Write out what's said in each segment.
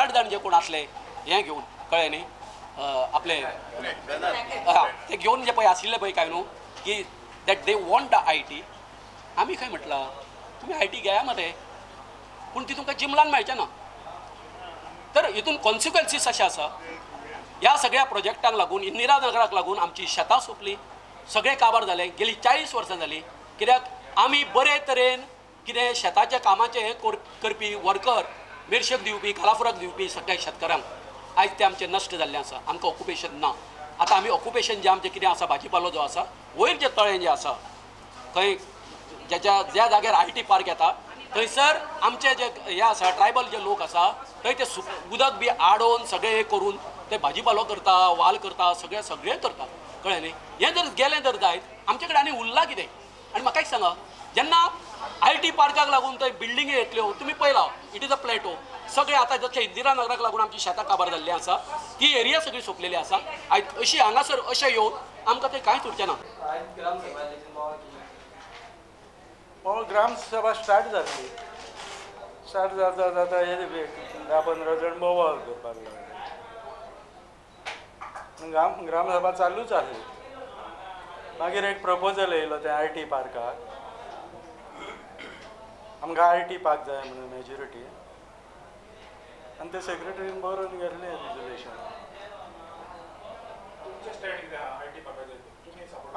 7-8 जाण जे कोण असले हे घेऊन कळ्ळें न्ही आपले ते घेऊन जे पळय आशिल्ले पळय काय न्हू की that they want the IT आमी खंय म्हटलां तुम्ही IT घेया मरे पूण ती तुमकां जिमलान मेळचें ना तर हितून कॉन्सिक्वन्सीस अशें आसा ह्या सगळ्या प्रोजेक्टांक लागून इंदिरा नगराक लागून आमची शेतां सोंपली सगळे काबार जाले गेली 40 वर्सां जाली कित्याक आमी बरे तरेन कितें शेताच्या कामाचे हे करपी वर्कर मेरशेक दिवपी कालाफुराक दिवपी सगळ्या शेतकारांक आयज ते आमचे नश्ट जाल्ले आसा आमकां ऑक्युपेशन ना आतां आमी ऑक्युपेशन जे आमचें कितें आसा भाजीपालो जो आसा वयर जे तळें जें आसा खंय ज्या जाग्यार IT पार्क येता थंयसर आमचे जे हे आसा ट्रायबल जे लोक आसा थंय ते उदक बी आडोवन सगळे हे करून ते भाजीपालो करता वाल करता सगळे करता कळ्ळें न्ही हें जर गेलें जर जायत आमचे कडेन आनी उरलां कितें आनी म्हाका एक सांगा जेन्ना IT पार्काक लागून थंय बिल्डिंगे येतल्यो तुमी पळयला इट इज अ प्लेटो सगळे आतां जशें इंदिरा नगराक लागून आमची शेतां काबार जाल्ली आसा ती एरिया सगळी सोंपलेली आसा आयज अशी हांगासर अशें येवन आमकां तें कांयच उरचें ना ग्रामसभा स्टार्ट जाली स्टार्ट जाता जाता हे 10-15 जण बोवाळ करपाक लागले ग्रामसभा चालूच आसली मागीर एक प्रपोजल येयलो त्या IT पार्काक आमकां IT पार्क जाय म्हणून मेजॉरिटी आनी ते सेक्रेटरीन बरोवन गेल्ले रिजोल्युशन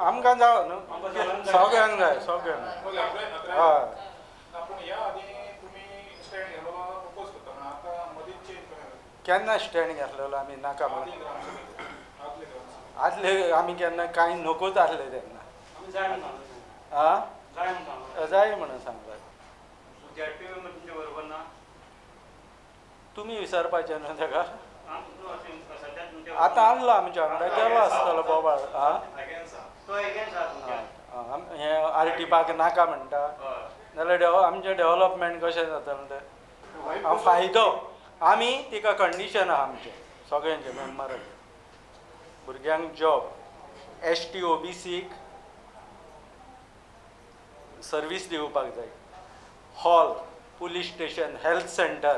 आमकां जाय न्हू सगळ्यांक जाय सगळ्यांक हय केन्ना स्टँड घेतलेलो आमी नाका म्हणून आदले आमी केन्ना कांय नकोच आसले तेन्ना जाय म्हणून सांगतात तुमी विचारपाचें न्हू ताका आतां आसलो आमच्या वांगडा केलो आसतलो बोबाळ हें RT पार्क नाका म्हणटा नाल्यार आमचें डेव्हलपमेंट कशें जातलें तें फायदो आमी तिका कंडिशन आहा आमचें सगळ्यांचे मेंबरांचे भुरग्यांक जॉब ST OBCक सर्वीस दिवपाक जाय hall police station health centre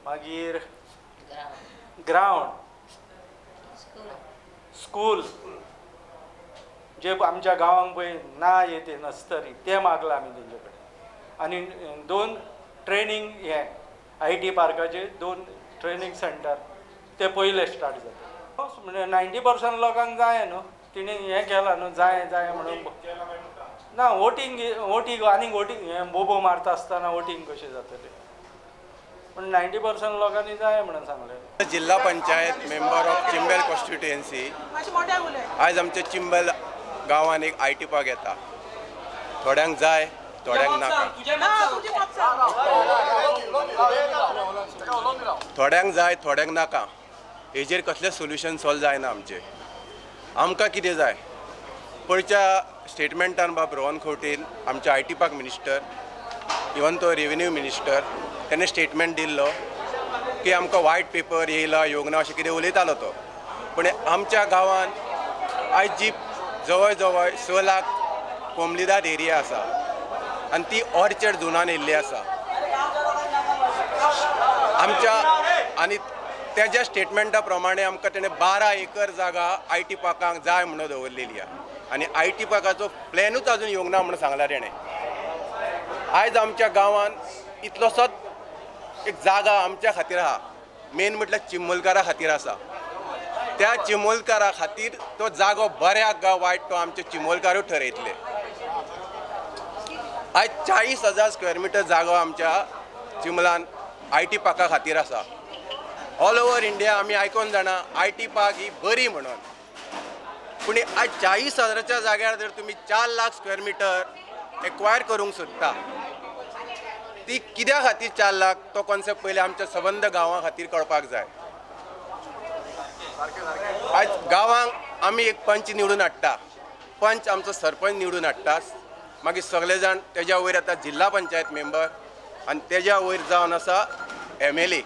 मागीर ग्रावंड स्कूल जे आमच्या गांवांक पळय ना येते नस्तरी ते मागला आमी तेंचे कडेन आनी 2 ट्रेनींग हे IT पार्काचे 2 ट्रेनींग सेंटर ते पयले स्टार्ट जाता म्हणजे 90% लोकांक जाय न्हू तिणें हें केलां न्हू जाय जाय म्हणून ना वोटींग आनीक वोटींग हें बोबो मारता आसतना वोटींग कशें जातलें पण 90% लोकांनी जाय म्हणून सांगलें जिल्हा पंचायत मेंबर ऑफ चिंबेल कॉन्स्टिट्युएन्सी आयज आमच्या चिंबेल गांवांत एक IT पार्क येता थोड्यांक जाय थोड्यांक नाका थोड्यांक जाय थोड्यांक नाका हेजेर कसलें सोल्युशन सॉल्व जायना आमचें आमकां कितें जाय पयच्या स्टेटमेंटान बाब रोहन खंवटेन आमच्या IT पार्क मिनिस्टर इवन तो रेव्हेन्यू मिनिस्टर तेणें स्टेटमेंट दिल्लो की आमकां वायट पेपर येयला योगना अशें कितें उलयतालो तो पूण आमच्या गांवांत आयज जी जवळ जवळ 6 लाख कोमलीदाद एरिया आसा आनी ती ऑर्चर्ड झोनान येयल्ली आसा आमच्या आनी तेज्या स्टेटमेंटा प्रमाणे आमकां तेणें 12 एकर जागा IT पार्कांक जाय म्हणून दवरलेली आहा आनी IT पार्काचो प्लॅनूच आजून येवंक ना म्हणून सांगला तेणें आयज आमच्या गांवांत इतलोसोच एक जागा आमच्या खातीर आहा मेन म्हटल्यार चिंबोलकारा खातीर आसा त्या चिंबोलकारा खातीर तो जागो बऱ्याक गा वायट तो आमचे चिंबोलकारूच ठरयतले आयज 40,000 स्क्वेअर मिटर जागो आमच्या चिंबलान IT पार्का खातीर आसा ऑल ओवर इंडिया आमी आयकोन जाणा IT पार्क ही बरी म्हणून पूण आयज 40,000च्या जाग्यार जर तुमी 4 लाख स्क्वेअर मिटर एक्वायर करूंक सोदता ती कित्या खातीर 4 लाख तो कॉन्सेप्ट पयलीं आमच्या सबंद गांवां खातीर कळपाक जाय आयज गांवांक आमी एक पंच निवडून हाडटा पंच आमचो सरपंच निवडून हाडटा मागीर सगळे जाण तेज्या वयर आतां जिल्हा पंचायत मेंबर आनी तेज्या वयर जावन आसा MLA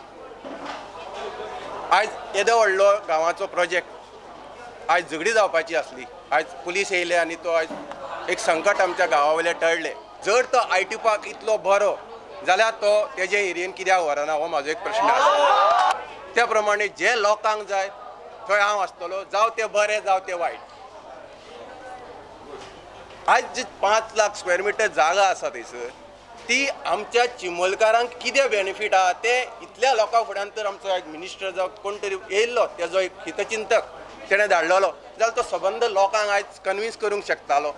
आयज येदो व्हडलो गांवाचो प्रोजेक्ट आयज झगडी जावपाची आसली आयज पुलीस येयले आनी तो आयज एक संकट आमच्या गांवा वयले टळ्ळें जर तो IT पार्क इतलो बरो जाल्यार तो तेजे एरियेन कित्याक व्हरना हो म्हाजो एक प्रश्न आसा त्या प्रमाणे जे लोकांक जाय थंय हांव आसतलो, जावं ते बरें जावं ते वायट. आज जी 5 लाख स्क्वेअर मिटर जागा आसा थंयसर ती आमच्या चिमोलकारांक कितें बेनिफीट आहा ते इतल्या लोकां फुड्यान तर आमचो एक मिनिस्टर जावं कोण तरी येयल्लो तेजो एक हितचिंतक तेणें धाडलेलो जाल्यार तो सबंद लोकांक आयज कन्विन्स करूंक शकतालो.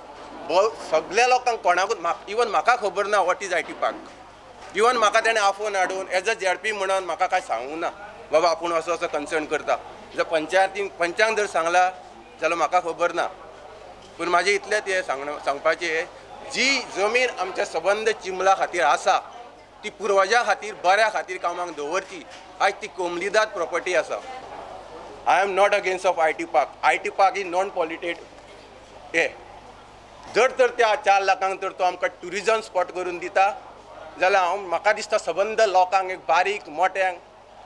सगळ्या लोकांक कोणाकूच इवन म्हाका खबर ना what is I T park. Even म्हाका तेणें आफोन हाडून एज अ जेडपी म्हणून म्हाका कांय सांगूंक ना बाबा आपूण असो असो कन्सर्न करता. जर पंचांक जर सांगला जाल्यार म्हाका खबर ना. पूण म्हाजें इतलेंच हें सांगपाचें जी जमीन आमच्या सबंद चिंबला खातीर आसा ती पुर्वजां खातीर बऱ्या खातीर कामाक दवरची. आयज ती कोमलीदाद प्रॉपर्टी आसा. I am not against of I T park. I T park is non polluted हे. जर तर त्या 4 लाखांक तर तो आमकां ट्युरिजम स्पॉट करून दिता जाल्यार म्हाका दिसता सबंद लोकांक एक बारीक मोठ्यांक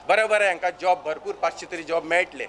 बरें हांकां जॉब भरपूर 500 तरी जॉब मेळटले.